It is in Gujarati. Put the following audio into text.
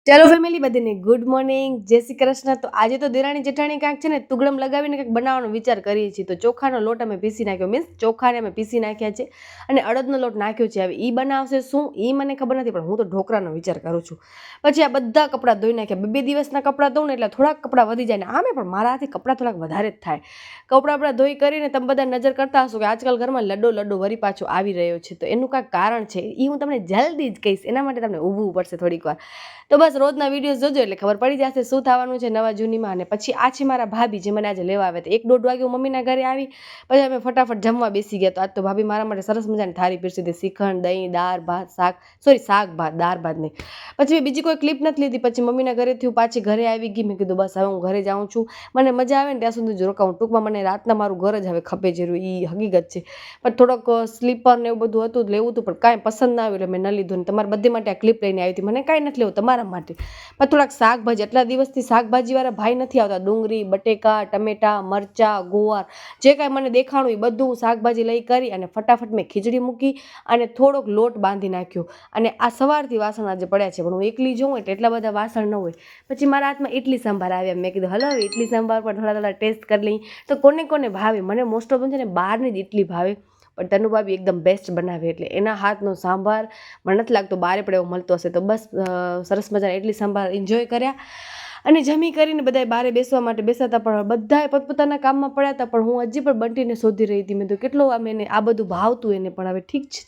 ચાલો ફેમિલી બધાને ગુડ મોર્નિંગ, જય શ્રી કૃષ્ણ. તો આજે તો દેરાણી જેઠાણી કાંઈક છે ને તુગડમ લગાવીને કંઈક બનાવવાનો વિચાર કરીએ છીએ. તો ચોખાનો લોટ અમે પીસી નાખ્યો, મીન્સ ચોખાને અમે પીસી નાખ્યા છે અને અડદનો લોટ નાખ્યો છે. હવે એ બનાવશે શું એ મને ખબર નથી, પણ હું તો ઢોકળાનો વિચાર કરું છું. પછી આ બધા કપડાં ધોઈ નાખ્યા. બે દિવસના કપડાં ધોઉં ને એટલે થોડાક કપડાં વધી જાય ને આમે પણ મારાથી કપડાં થોડાક વધારે જ થાય. કપડાં આપણા ધોઈ કરીને તમે બધા નજર કરતા હશો કે આજકાલ ઘરમાં લડો વરી પાછો આવી રહ્યો છે. તો એનું કાંઈક કારણ છે, એ હું તમને જલ્દી જ કહીશ. એના માટે તમને ઊભું પડશે થોડીક વાર. તો બસ રોજના વિડીયોઝ જોજો એટલે ખબર પડી જશે શું થવાનું છે નવા જૂનીમાં. અને પછી આ છે મારા ભાભી, જે મને આજે લેવા આવ્યા હતા. 1-1:30 વાગે હું મમ્મીના ઘરે આવી, પછી અમે ફટાફટ જમવા બેસી ગયા. તો આજ તો ભાભી મારા માટે સરસ મજાની થાળી પીરસી હતી, શ્રીખંડ, દહીં, દાળ ભાત, શાક ભાત, દાળ ભાત નહીં. પછી મેં બીજી કોઈ ક્લિપ નથી લીધી. પછી મમ્મીના ઘરેથી હું પાછી ઘરે આવી ગઈ. મેં કીધું બસ હવે હું ઘરે જાઉં છું, મને મજા આવે ને ત્યાં સુધી જ રોકાઉં. ટૂંકમાં મને રાતના મારું ઘર જ હવે ખપે જરૂર, એ હકીકત છે. પણ થોડોક સ્લીપર ને એવું બધું હતું લેવું હતું, પણ કાંઈ પસંદ ના આવ્યું એટલે મેં ન લીધું. ને તમારા બધે માટે આ ક્લિપ લઈને આવી હતી. મને કાંઈ નથી લેવું તમારા માટે, પણ થોડાક શાકભાજી, એટલા દિવસથી શાકભાજીવાળા ભાઈ નથી આવતા. ડુંગળી, બટેકા, ટમેટા, મરચાં, ગુવાર, જે કાંઈ મને દેખાણું એ બધું શાકભાજી લઈ કરી અને ફટાફટ મેં ખીચડી મૂકી અને થોડોક લોટ બાંધી નાખ્યો. અને આ સવારથી વાસણ આજે પડ્યા છે, પણ હું એકલી જોઉં એટલે એટલા બધા વાસણ ન હોય. પછી મારા હાથમાં ઇડલી સંભાર આવ્યા. મેં કીધું હલો ઇડલી સંભાર પણ થોડા ટેસ્ટ કરી લઈ. તો કોને કોને ભાવે, મને મોસ્ટ ઓફ છે ને બહારની જ ઇડલી ભાવે, પણ તનુ ભાભી એકદમ બેસ્ટ બનાવે. એટલે એના હાથનો સાંભાર મને નથી લાગતો બહાર પણ એવો મળતો હશે. તો બસ સરસ મજાના ઇડલી સંભાર એન્જોય કર્યા અને જમી કરીને બધાએ બહાર બેસવા માટે બેસાતા. પણ બધાએ પોતપોતાના કામમાં પડ્યા હતા, પણ હું હજી પણ બંટીને શોધી રહી હતી. મેં તો કેટલો આમ એને આ બધું ભાવતું એને, પણ હવે ઠીક છે.